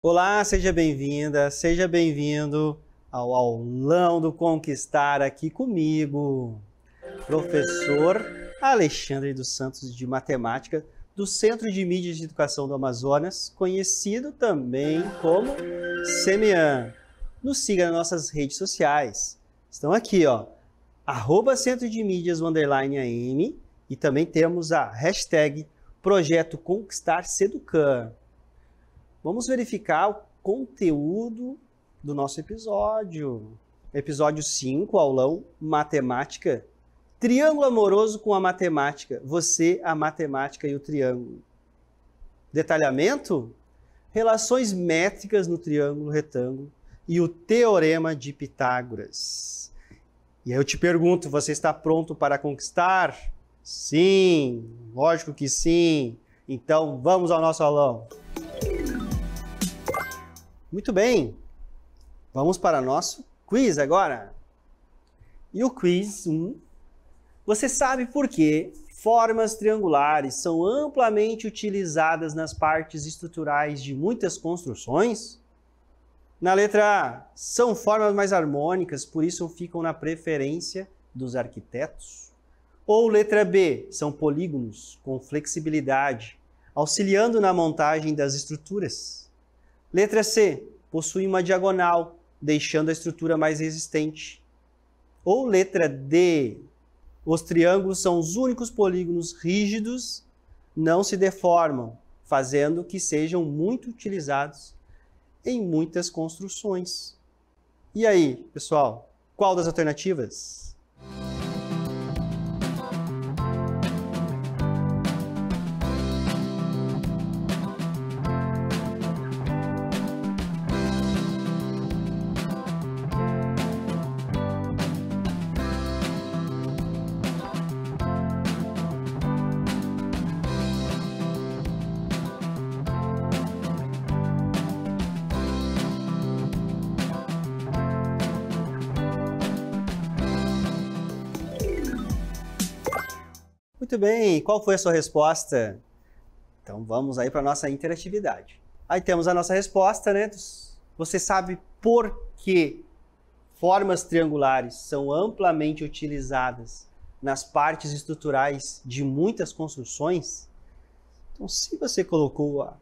Olá, seja bem-vinda, seja bem-vindo ao Aulão do Conquistar aqui comigo, professor Alexandre dos Santos de Matemática, do Centro de Mídias de Educação do Amazonas, conhecido também como CEMEAN. Nos siga nas nossas redes sociais. Estão aqui, ó, @Centro de Mídias _AM, e também temos a hashtag Projeto Conquistar Seducan. Vamos verificar o conteúdo do nosso episódio. Episódio 5, aulão Matemática. Triângulo amoroso com a matemática. Você, a matemática e o triângulo. Detalhamento? Relações métricas no triângulo retângulo e o teorema de Pitágoras. E aí eu te pergunto, você está pronto para conquistar? Sim, lógico que sim. Então vamos ao nosso aulão. Muito bem, vamos para nosso quiz agora. E o quiz 1, você sabe por que formas triangulares são amplamente utilizadas nas partes estruturais de muitas construções? Na letra A, são formas mais harmônicas, por isso ficam na preferência dos arquitetos? Ou letra B, são polígonos com flexibilidade, auxiliando na montagem das estruturas? Letra C, possui uma diagonal, deixando a estrutura mais resistente. Ou letra D, os triângulos são os únicos polígonos rígidos, não se deformam, fazendo que sejam muito utilizados em muitas construções. E aí, pessoal, qual das alternativas? Muito bem, qual foi a sua resposta? Então vamos aí para a nossa interatividade. Aí temos a nossa resposta, né? Você sabe por que formas triangulares são amplamente utilizadas nas partes estruturais de muitas construções? Então, se você colocou a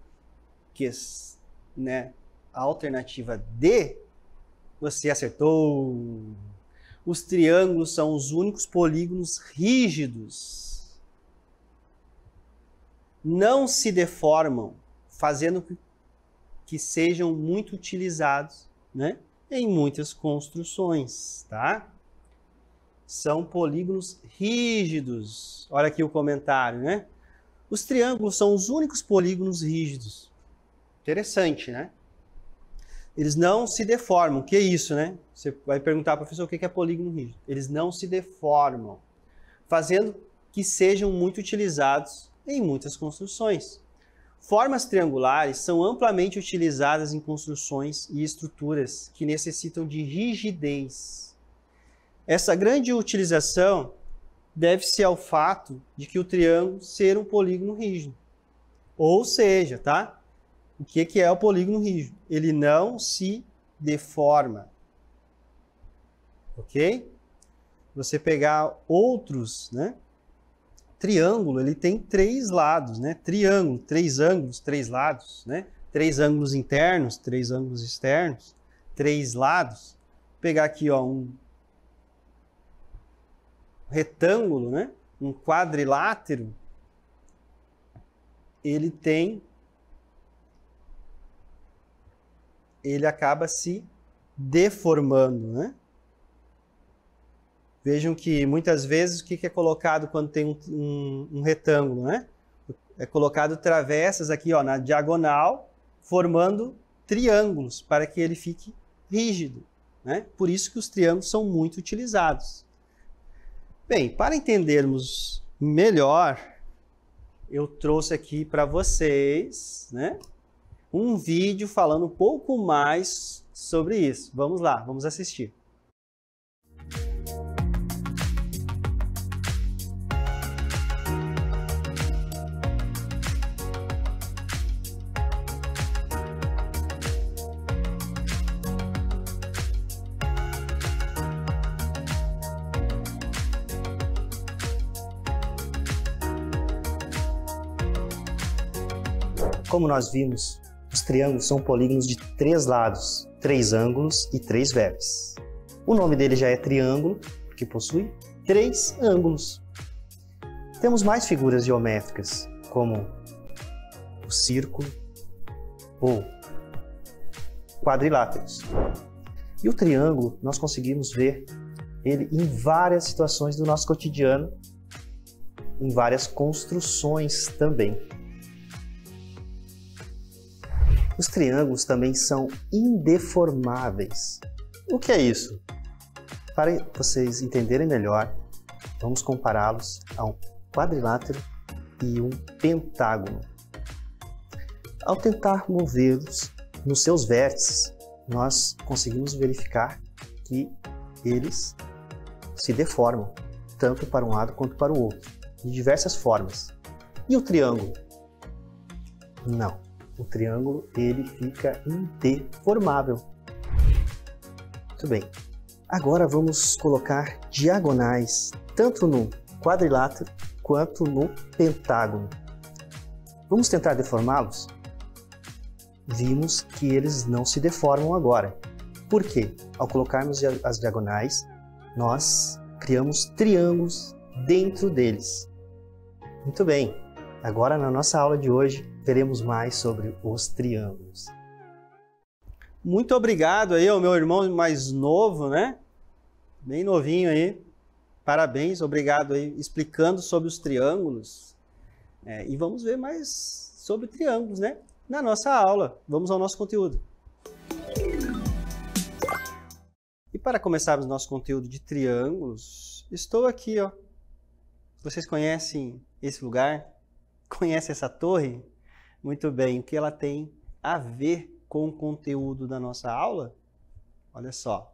alternativa D, você acertou. Os triângulos são os únicos polígonos rígidos. Não se deformam, fazendo que sejam muito utilizados, né, em muitas construções, tá? São polígonos rígidos. Olha aqui o comentário, né? Os triângulos são os únicos polígonos rígidos. Interessante, né? Eles não se deformam. O que é isso, né? Você vai perguntar, professor, o que é polígono rígido? Eles não se deformam, fazendo que sejam muito utilizados em muitas construções. Formas triangulares são amplamente utilizadas em construções e estruturas que necessitam de rigidez. Essa grande utilização deve-se ao fato de que o triângulo ser um polígono rígido. Ou seja, tá? O que é o polígono rígido? Ele não se deforma. Ok? Você pegar outros, né? Triângulo, ele tem 3 lados, né? Triângulo, 3 ângulos, 3 lados, né? 3 ângulos internos, 3 ângulos externos, 3 lados. Vou pegar aqui, ó, um retângulo, né? Um quadrilátero. Ele acaba se deformando, né? Vejam que muitas vezes o que é colocado quando tem um retângulo, né? É colocado travessas aqui, ó, na diagonal, formando triângulos para que ele fique rígido, né? Por isso que os triângulos são muito utilizados. Bem, para entendermos melhor, eu trouxe aqui para vocês, né, um vídeo falando um pouco mais sobre isso. Vamos lá, vamos assistir. Como nós vimos, os triângulos são polígonos de 3 lados, 3 ângulos e 3 vértices. O nome dele já é triângulo, porque possui 3 ângulos. Temos mais figuras geométricas, como o círculo ou quadriláteros. E o triângulo, nós conseguimos ver ele em várias situações do nosso cotidiano, em várias construções também. Os triângulos também são indeformáveis. O que é isso? Para vocês entenderem melhor, vamos compará-los a um quadrilátero e um pentágono. Ao tentar movê-los nos seus vértices, nós conseguimos verificar que eles se deformam, tanto para um lado quanto para o outro, de diversas formas. E o triângulo? Não. O triângulo ele fica indeformável. Muito bem. Agora vamos colocar diagonais, tanto no quadrilátero quanto no pentágono. Vamos tentar deformá-los? Vimos que eles não se deformam agora. Por quê? Ao colocarmos as diagonais, nós criamos triângulos dentro deles. Muito bem. Agora, na nossa aula de hoje, veremos mais sobre os triângulos. Muito obrigado aí ao meu irmão mais novo, né? Bem novinho aí. Parabéns, obrigado aí, explicando sobre os triângulos. E vamos ver mais sobre triângulos, né? Na nossa aula. Vamos ao nosso conteúdo. E para começarmos nosso conteúdo de triângulos, estou aqui, ó. Vocês conhecem esse lugar? Conhecem essa torre? Muito bem. O que ela tem a ver com o conteúdo da nossa aula? Olha só.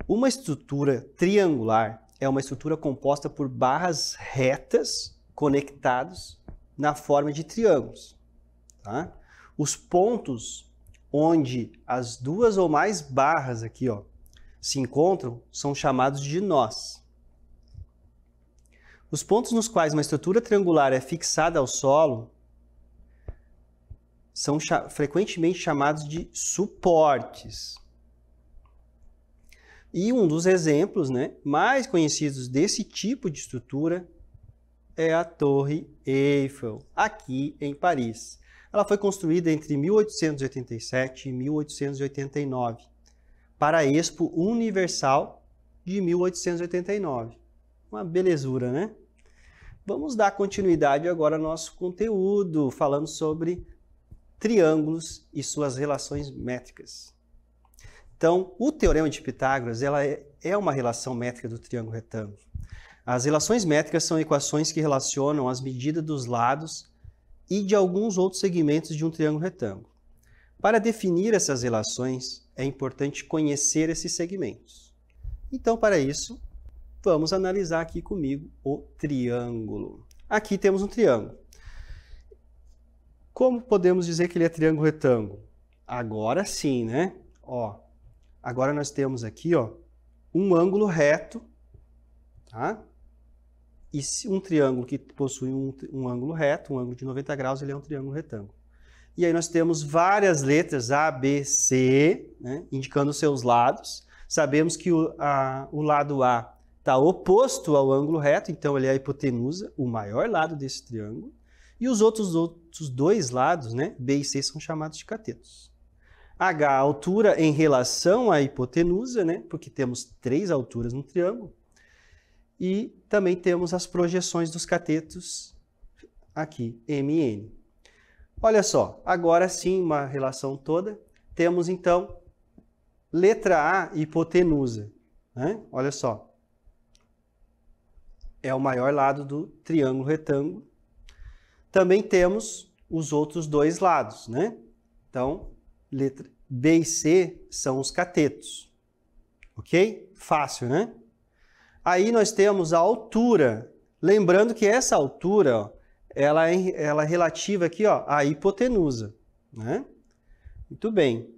Uma estrutura triangular é uma estrutura composta por barras retas conectadas na forma de triângulos. Tá? Os pontos onde as duas ou mais barras aqui, ó, se encontram são chamados de nós. Os pontos nos quais uma estrutura triangular é fixada ao solo são frequentemente chamados de suportes. E um dos exemplos, né, mais conhecidos desse tipo de estrutura é a Torre Eiffel, aqui em Paris. Ela foi construída entre 1887 e 1889, para a Expo Universal de 1889. Uma belezura, né? Vamos dar continuidade agora ao nosso conteúdo, falando sobre triângulos e suas relações métricas. Então, o Teorema de Pitágoras ela é uma relação métrica do triângulo retângulo. As relações métricas são equações que relacionam as medidas dos lados e de alguns outros segmentos de um triângulo retângulo. Para definir essas relações, é importante conhecer esses segmentos. Então, para isso, vamos analisar aqui comigo o triângulo. Aqui temos um triângulo. Como podemos dizer que ele é triângulo retângulo? Agora sim, né? Ó, agora nós temos aqui, ó, um ângulo reto, tá? E um triângulo que possui um ângulo reto, um ângulo de 90 graus, ele é um triângulo retângulo. E aí nós temos várias letras A, B, C, né, indicando os seus lados. Sabemos que o lado A está oposto ao ângulo reto, então ele é a hipotenusa, o maior lado desse triângulo. E os outros dois lados, né, B e C, são chamados de catetos. H, a altura em relação à hipotenusa, né, porque temos 3 alturas no triângulo. E também temos as projeções dos catetos aqui, M e N. Olha só, agora sim, uma relação toda. Temos então letra A, hipotenusa, né? Olha só. É o maior lado do triângulo retângulo. Também temos os outros dois lados, né? Então, letra B e C são os catetos. Ok? Fácil, né? Aí nós temos a altura. Lembrando que essa altura, ó, ela é relativa aqui, ó, à hipotenusa, né? Muito bem.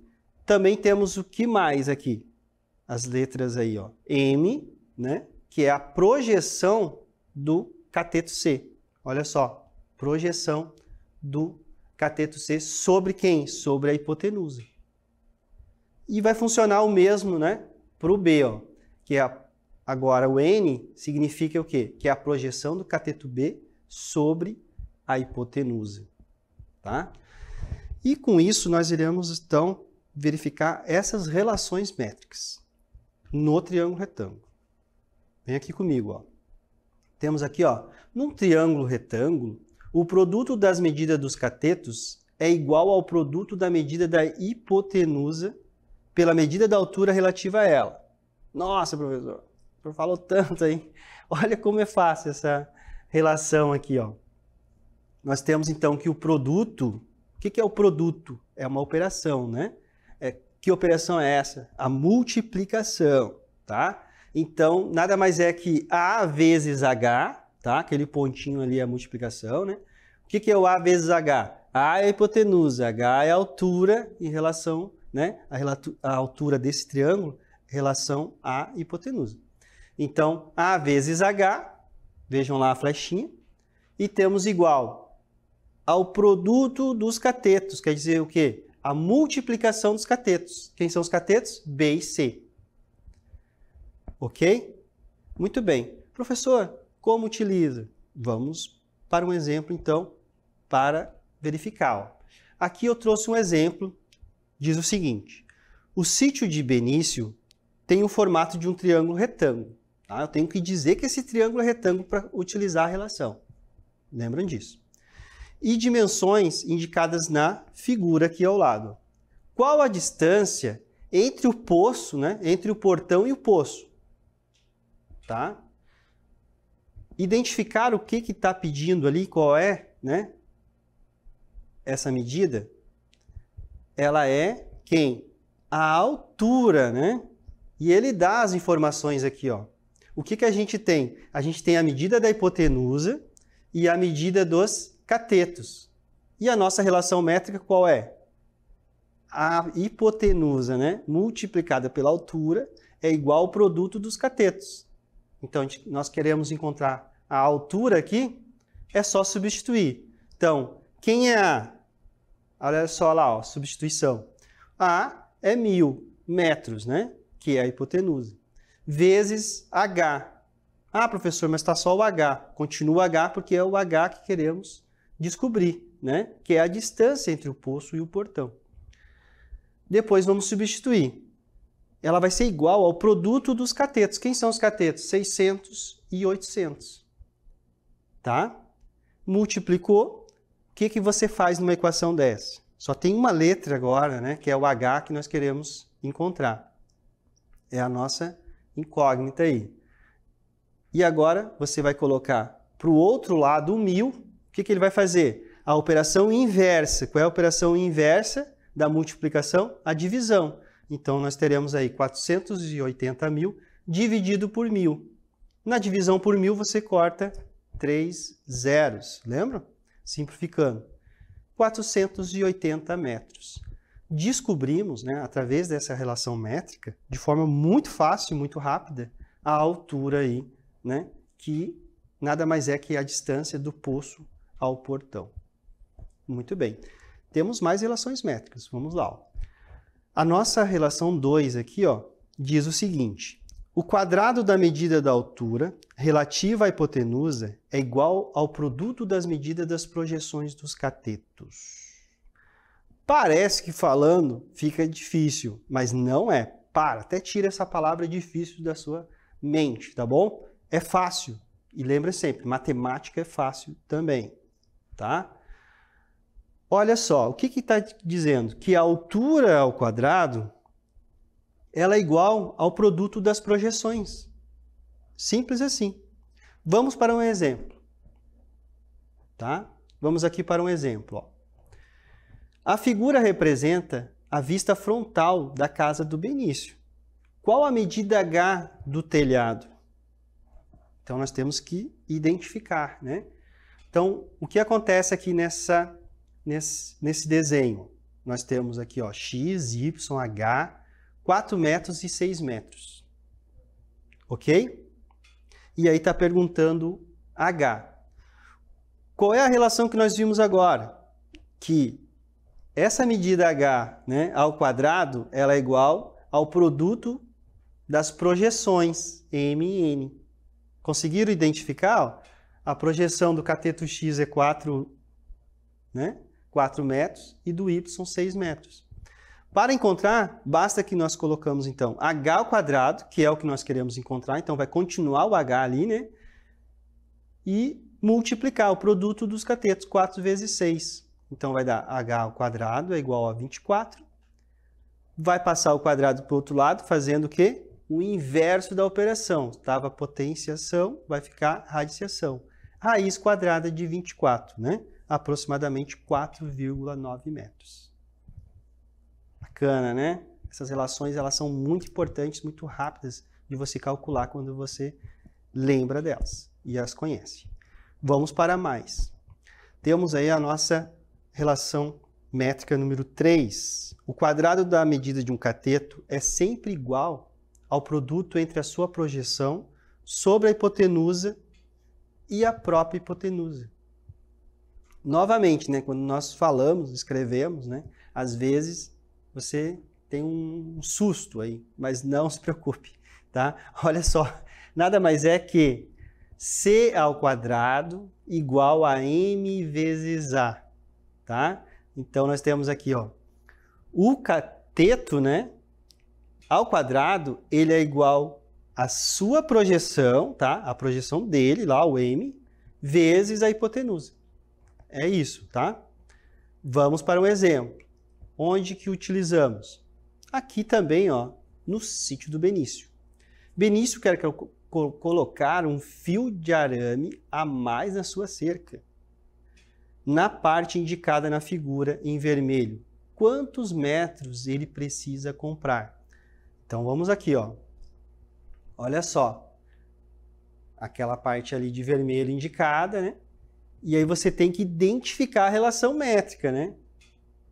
Também temos o que mais aqui? As letras aí, ó. M, né? Que é a projeção do cateto C. Olha só, projeção do cateto C sobre quem? Sobre a hipotenusa. E vai funcionar o mesmo, né, para o B, ó, que é agora o N significa o quê? Que é a projeção do cateto B sobre a hipotenusa, tá? E com isso nós iremos então verificar essas relações métricas no triângulo retângulo. Vem aqui comigo, ó. Temos aqui, ó, num triângulo retângulo, o produto das medidas dos catetos é igual ao produto da medida da hipotenusa pela medida da altura relativa a ela. Nossa, professor, o senhor falou tanto aí. Olha como é fácil essa relação aqui, ó. Nós temos então que o produto, o que é o produto? É uma operação, né? Que operação é essa? A multiplicação, tá? Então, nada mais é que A vezes H, tá? Aquele pontinho ali é a multiplicação, né? O que é o A vezes H? A é a hipotenusa, H é a altura em relação, né? A altura desse triângulo em relação à hipotenusa. Então, A vezes H, vejam lá a flechinha, e temos igual ao produto dos catetos, quer dizer o quê? A multiplicação dos catetos. Quem são os catetos? B e C. Ok? Muito bem. Professor, como utiliza? Vamos para um exemplo, então, para verificar. Aqui eu trouxe um exemplo, diz o seguinte. O sítio de Benício tem o formato de um triângulo retângulo. Tá? Eu tenho que dizer que esse triângulo é retângulo para utilizar a relação. Lembram disso? E dimensões indicadas na figura aqui ao lado. Qual a distância entre o poço, né, entre o portão e o poço? Tá? Identificar o que está pedindo ali, qual é, né, essa medida? Ela é quem? A altura, né? E ele dá as informações aqui, ó. O que a gente tem? A gente tem a medida da hipotenusa e a medida dos catetos. E a nossa relação métrica qual é? A hipotenusa, né, multiplicada pela altura é igual ao produto dos catetos. Então, nós queremos encontrar a altura aqui, é só substituir. Então, quem é A? Olha só lá, ó, substituição. A é 1000 metros, né, que é a hipotenusa, vezes H. Ah, professor, mas está só o H. Continua H porque é o H que queremos descobrir, né? Que é a distância entre o poço e o portão. Depois vamos substituir. Ela vai ser igual ao produto dos catetos. Quem são os catetos? 600 e 800. Tá? Multiplicou. O que você faz numa equação dessa? Só tem uma letra agora, né? Que é o H que nós queremos encontrar. É a nossa incógnita aí. E agora você vai colocar para o outro lado o 1000. O que ele vai fazer? A operação inversa. Qual é a operação inversa da multiplicação? A divisão. Então, nós teremos aí 480.000 dividido por 1000. Na divisão por 1000, você corta 3 zeros. Lembram? Simplificando. 480 metros. Descobrimos, né, através dessa relação métrica, de forma muito fácil e muito rápida, a altura aí, né, que nada mais é que a distância do poço ao portão. Muito bem. Temos mais relações métricas. Vamos lá. Ó. A nossa relação 2 aqui, ó, diz o seguinte. O quadrado da medida da altura relativa à hipotenusa é igual ao produto das medidas das projeções dos catetos. Parece que falando fica difícil, mas não é. Até tira essa palavra difícil da sua mente, tá bom? É fácil. E lembra sempre, matemática é fácil também. Tá? Olha só, o que está dizendo? Que a altura ao quadrado ela é igual ao produto das projeções. Simples assim. Vamos para um exemplo. Tá? Vamos aqui para um exemplo. Ó. A figura representa a vista frontal da casa do Benício. Qual a medida H do telhado? Então, nós temos que identificar, né? Então, o que acontece aqui nesse desenho? Nós temos aqui, ó, X, Y, H, 4 metros e 6 metros. Ok? E aí está perguntando H. Qual é a relação que nós vimos agora? que essa medida H, né, ao quadrado, ela é igual ao produto das projeções M e N. Conseguiram identificar? Ó? A projeção do cateto X é 4 metros e do Y 6 metros. Para encontrar, basta que nós colocamos, então, H ao quadrado, que é o que nós queremos encontrar, então vai continuar o H ali, né? E multiplicar o produto dos catetos, 4 vezes 6. Então vai dar H ao quadrado é igual a 24. Vai passar o quadrado para o outro lado, fazendo o quê? O inverso da operação. Estava potenciação, vai ficar radiciação. Raiz quadrada de 24, né? Aproximadamente 4,9 metros. Bacana, né? Essas relações elas são muito importantes, muito rápidas de você calcular quando você lembra delas e as conhece. Vamos para mais. Temos aí a nossa relação métrica número 3. O quadrado da medida de um cateto é sempre igual ao produto entre a sua projeção sobre a hipotenusa e a própria hipotenusa. Novamente, né, quando nós falamos, escrevemos, né, às vezes você tem um susto aí, mas não se preocupe, tá? Olha só, nada mais é que C ao quadrado igual a M vezes A, tá? Então nós temos aqui, ó, o cateto, né, ao quadrado, ele é igual à sua projeção, tá? A projeção dele, lá o M, vezes a hipotenusa. É isso, tá? Vamos para um exemplo. Onde que utilizamos? Aqui também, ó, no sítio do Benício. Benício quer colocar um fio de arame a mais na sua cerca. Na parte indicada na figura em vermelho, quantos metros ele precisa comprar? Então vamos aqui, ó. Olha só. Aquela parte ali de vermelho indicada, né? E aí você tem que identificar a relação métrica, né?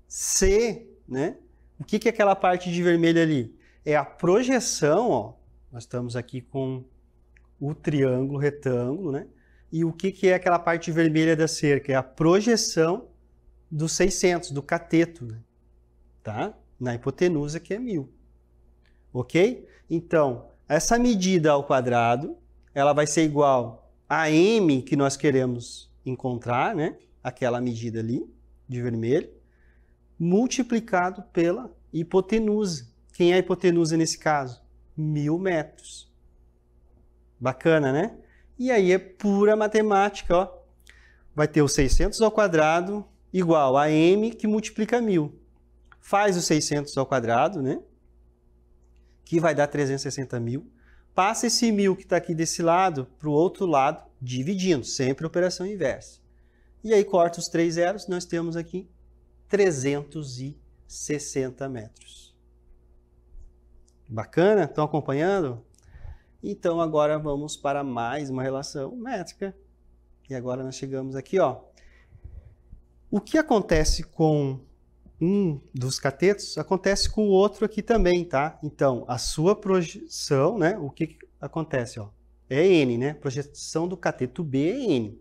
C, né? O que é aquela parte de vermelho ali? É a projeção, ó. Nós estamos aqui com o triângulo, retângulo, né? E o que é aquela parte vermelha da cerca? É a projeção dos 600, do cateto, né? Tá? Na hipotenusa, que é 1000. Ok? Então, essa medida ao quadrado, ela vai ser igual a M que nós queremos encontrar, né? Aquela medida ali, de vermelho, multiplicado pela hipotenusa. Quem é a hipotenusa nesse caso? 1000 metros. Bacana, né? E aí é pura matemática, ó. Vai ter o 600 ao quadrado igual a M que multiplica 1000. Faz o 600 ao quadrado, né? Que vai dar 360.000. Passa esse 1000 que está aqui desse lado para o outro lado, dividindo, sempre operação inversa. E aí corta os 3 zeros, nós temos aqui 360 metros. Bacana? Estão acompanhando? Então agora vamos para mais uma relação métrica. E agora nós chegamos aqui, ó. O que acontece com um dos catetos acontece com o outro aqui também, tá? Então, a sua projeção, né? O que acontece, ó? É N, né? Projeção do cateto B é N.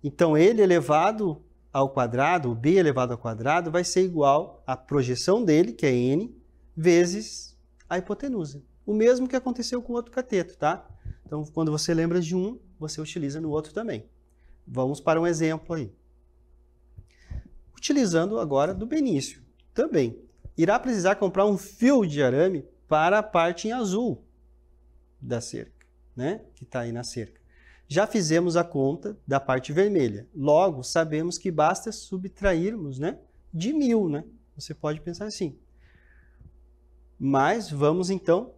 Então, ele elevado ao quadrado, o B elevado ao quadrado, vai ser igual à projeção dele, que é N, vezes a hipotenusa. O mesmo que aconteceu com o outro cateto, tá? Então, quando você lembra de um, você utiliza no outro também. Vamos para um exemplo aí. Utilizando agora do Benício também. Irá precisar comprar um fio de arame para a parte em azul da cerca, né? Que está aí na cerca. Já fizemos a conta da parte vermelha. Logo, sabemos que basta subtrairmos, né, de 1000, né? Você pode pensar assim. Mas vamos, então,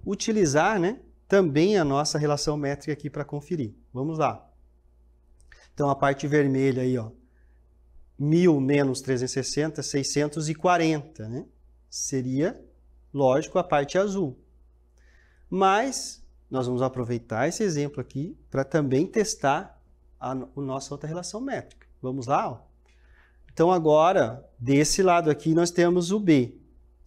utilizar, né, também a nossa relação métrica aqui para conferir. Vamos lá. Então, a parte vermelha aí, ó. 1000 menos 360, 640, né? Seria, lógico, a parte azul. Mas nós vamos aproveitar esse exemplo aqui para também testar a nossa outra relação métrica. Vamos lá? Ó. Então, agora, desse lado aqui, nós temos o B.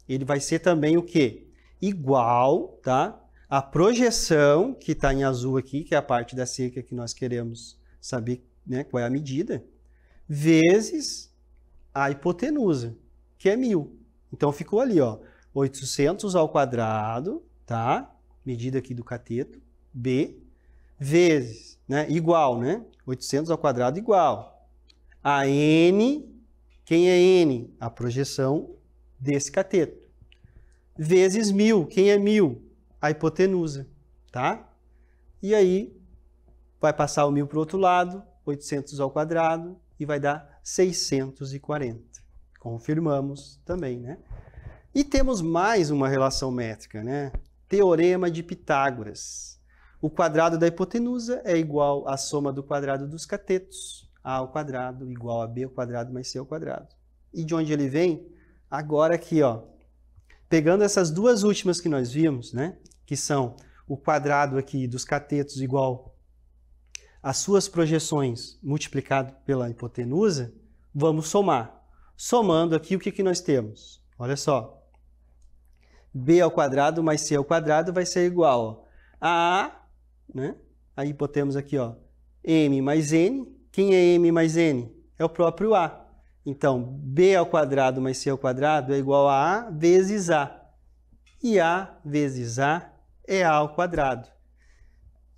Ele vai ser também o quê? Igual, tá? A projeção, que está em azul aqui, que é a parte da cerca que nós queremos saber, né, qual é a medida, vezes a hipotenusa, que é 1.000. Então, ficou ali, ó, 800 ao quadrado, tá? Medida aqui do cateto, B, vezes, né? Igual, né? 800 ao quadrado igual a N, quem é N? A projeção desse cateto. Vezes 1.000, quem é 1.000? A hipotenusa, tá? E aí, vai passar o 1.000 para o outro lado, 800 ao quadrado, e vai dar 640. Confirmamos também, né? E temos mais uma relação métrica, né? Teorema de Pitágoras. O quadrado da hipotenusa é igual à soma do quadrado dos catetos. A ao quadrado igual a B ao quadrado mais C ao quadrado. E de onde ele vem? Agora aqui, ó. Pegando essas duas últimas que nós vimos, né? Que são o quadrado aqui dos catetos igual às suas projeções multiplicado pela hipotenusa, vamos somar. Somando aqui, o que nós temos? Olha só. B ao quadrado mais C ao quadrado vai ser igual a A, né? Aí temos aqui, ó, M mais N. Quem é M mais N? É o próprio A. Então, B ao quadrado mais C ao quadrado é igual a A vezes A. E A vezes A é A ao quadrado.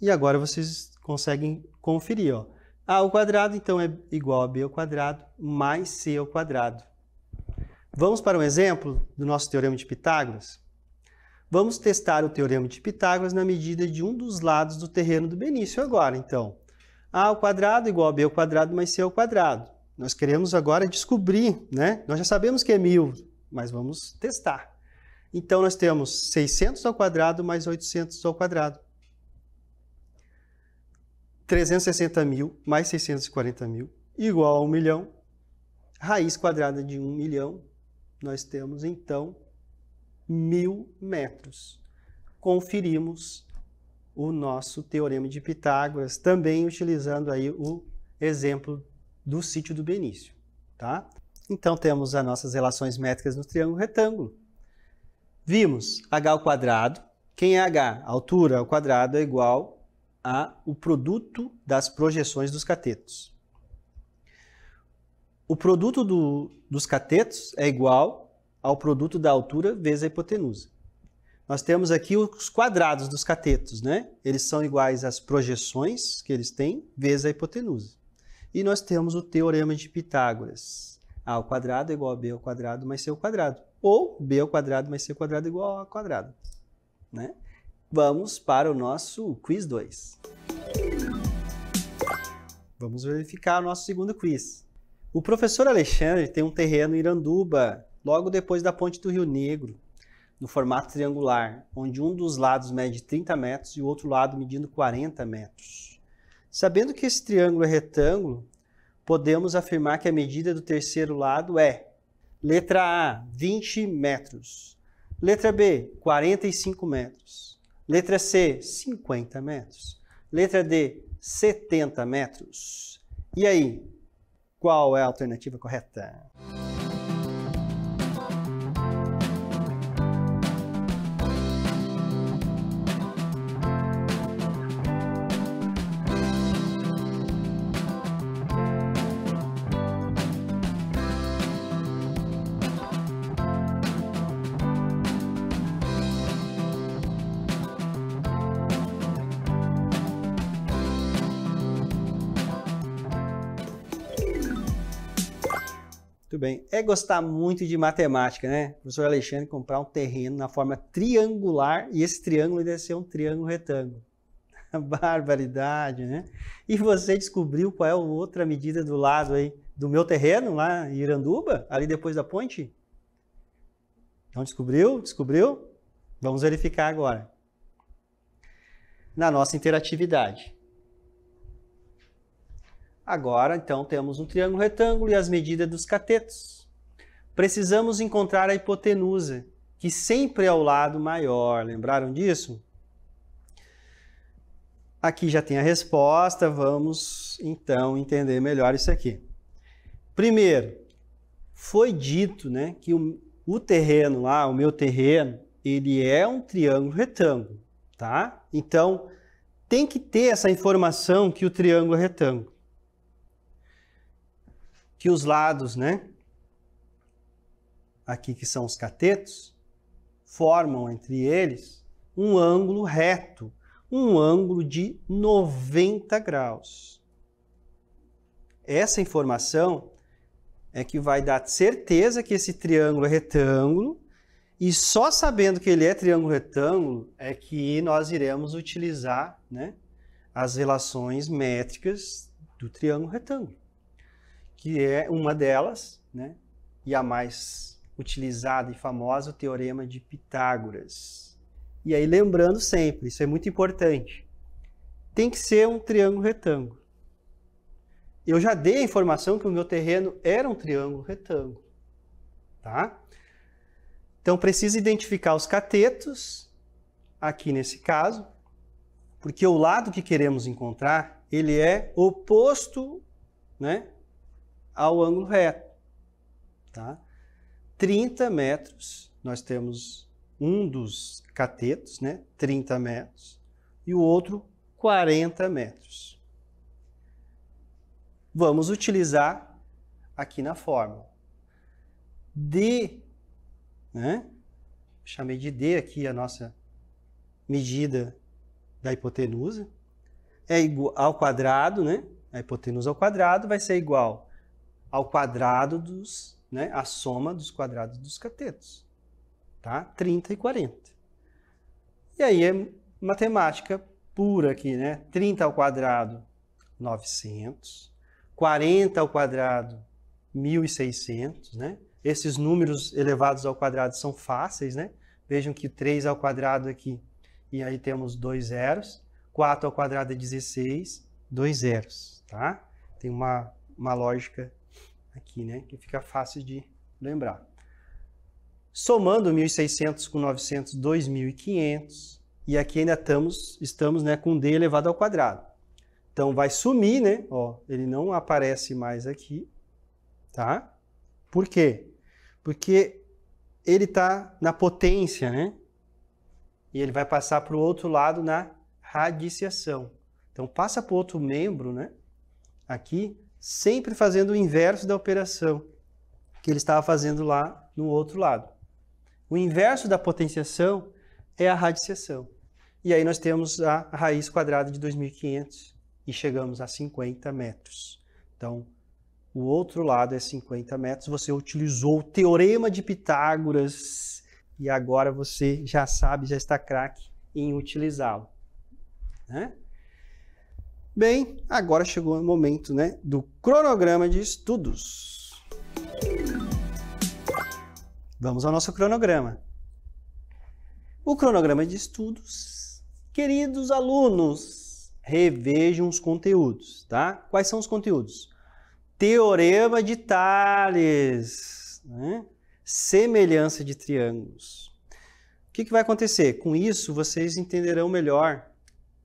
E agora vocês conseguem conferir, ó. A ao quadrado, então, é igual a B ao quadrado mais C ao quadrado. Vamos para um exemplo do nosso teorema de Pitágoras? Vamos testar o teorema de Pitágoras na medida de um dos lados do terreno do Benício agora, então. A ao quadrado igual a B ao quadrado mais C ao quadrado. Nós queremos agora descobrir, né? Nós já sabemos que é 1.000, mas vamos testar. Então, nós temos 600 ao quadrado mais 800 ao quadrado. 360.000 mais 640.000 igual a 1 milhão. Raiz quadrada de 1 milhão. Nós temos, então, 1.000 metros. Conferimos o nosso teorema de Pitágoras, também utilizando aí o exemplo do sítio do Benício, tá? Então, temos as nossas relações métricas no triângulo retângulo. Vimos h ao quadrado. Quem é h? A altura ao quadrado é igual ao produto das projeções dos catetos. O produto dos catetos é igual ao produto da altura vezes a hipotenusa. Nós temos aqui os quadrados dos catetos, né? Eles são iguais às projeções que eles têm vezes a hipotenusa. E nós temos o teorema de Pitágoras. A ao quadrado é igual a B ao quadrado mais C ao quadrado. Ou B ao quadrado mais C ao quadrado é igual a A ao quadrado, né? Vamos para o nosso quiz 2. Vamos verificar o nosso segundo quiz. O professor Alexandre tem um terreno em Iranduba, logo depois da ponte do Rio Negro, no formato triangular, onde um dos lados mede 30 metros e o outro lado medindo 40 metros. Sabendo que esse triângulo é retângulo, podemos afirmar que a medida do terceiro lado é: letra A, 20 metros. Letra B, 45 metros. Letra C, 50 metros. Letra D, 70 metros. E aí, qual é a alternativa correta? Muito bem. É gostar muito de matemática, né? O professor Alexandre comprar um terreno na forma triangular e esse triângulo deve ser um triângulo retângulo. Barbaridade, né? E você descobriu qual é a outra medida do lado aí do meu terreno, lá em Iranduba, ali depois da ponte? Não descobriu? Descobriu? Vamos verificar agora. Na nossa interatividade. Agora, então, temos um triângulo retângulo e as medidas dos catetos. Precisamos encontrar a hipotenusa, que sempre é o lado maior. Lembraram disso? Aqui já tem a resposta. Vamos, então, entender melhor isso aqui. Primeiro, foi dito, né, que o terreno lá, o meu terreno, ele é um triângulo retângulo, tá? Então, tem que ter essa informação que o triângulo é retângulo. Que os lados, né, aqui que são os catetos, formam entre eles um ângulo reto, um ângulo de 90 graus. Essa informação é que vai dar certeza que esse triângulo é retângulo, e só sabendo que ele é triângulo retângulo é que nós iremos utilizar, né, as relações métricas do triângulo retângulo, que é uma delas, né, e a mais utilizada e famosa, o Teorema de Pitágoras. E aí, lembrando sempre, isso é muito importante, tem que ser um triângulo retângulo. Eu já dei a informação que o meu terreno era um triângulo retângulo, tá? Então, precisa identificar os catetos, aqui nesse caso, porque o lado que queremos encontrar, ele é oposto, né, ao ângulo reto, tá? 30 metros, nós temos um dos catetos, né, 30 metros, e o outro 40 metros. Vamos utilizar aqui na fórmula. D, né? Chamei de D aqui a nossa medida da hipotenusa. É igual ao quadrado, né? A hipotenusa ao quadrado vai ser igual ao quadrado dos, né? A soma dos quadrados dos catetos. Tá? 30 e 40. E aí é matemática pura aqui, né? 30 ao quadrado, 900. 40 ao quadrado, 1.600, né? Esses números elevados ao quadrado são fáceis, né? Vejam que 3 ao quadrado aqui, e aí temos 2 zeros. 4 ao quadrado é 16, 2 zeros, tá? Tem uma lógica aqui, né? Que fica fácil de lembrar. Somando 1.600 com 900, 2.500. E aqui ainda estamos, né, com D elevado ao quadrado. Então, vai sumir, né? Ó, ele não aparece mais aqui, tá? Por quê? Porque ele está na potência, né? E ele vai passar para o outro lado na radiciação. Então, passa para o outro membro, né? Aqui, sempre fazendo o inverso da operação que ele estava fazendo lá no outro lado. O inverso da potenciação é a radiciação. E aí nós temos a raiz quadrada de 2.500. E chegamos a 50 metros. Então, o outro lado é 50 metros. Você utilizou o Teorema de Pitágoras e agora você já sabe, já está craque em utilizá-lo, né? Bem, agora chegou o momento, né, do cronograma de estudos. Vamos ao nosso cronograma. O cronograma de estudos, queridos alunos, revejam os conteúdos, tá? Quais são os conteúdos? Teorema de Tales, né? Semelhança de triângulos. O que vai acontecer? Com isso, vocês entenderão melhor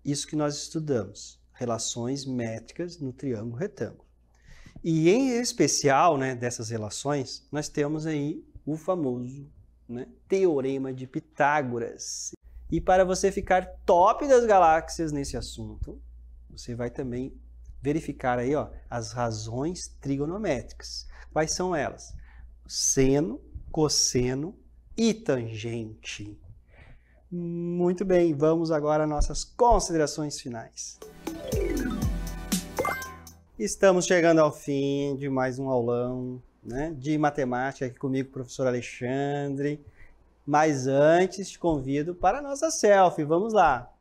isso que nós estudamos. Relações métricas no triângulo retângulo. E em especial, né, dessas relações, nós temos aí o famoso, né, Teorema de Pitágoras. E para você ficar top das galáxias nesse assunto, você vai também verificar aí, ó, as razões trigonométricas. Quais são elas? Seno, cosseno e tangente. Muito bem, vamos agora às nossas considerações finais. Estamos chegando ao fim de mais um aulão, né, de matemática aqui comigo, professor Alexandre. Mas antes, te convido para a nossa selfie. Vamos lá!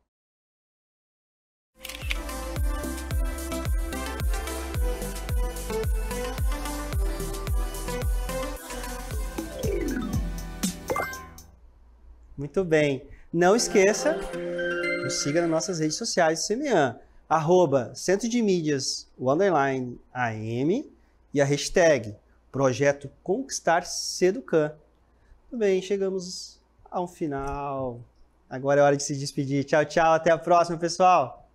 Muito bem. Não esqueça, nos siga nas nossas redes sociais do CMEAN. @Centro de Mídias, _AM e a hashtag Projeto Conquistar Seducan. Tudo bem, chegamos ao final. Agora é hora de se despedir. Tchau, tchau. Até a próxima, pessoal.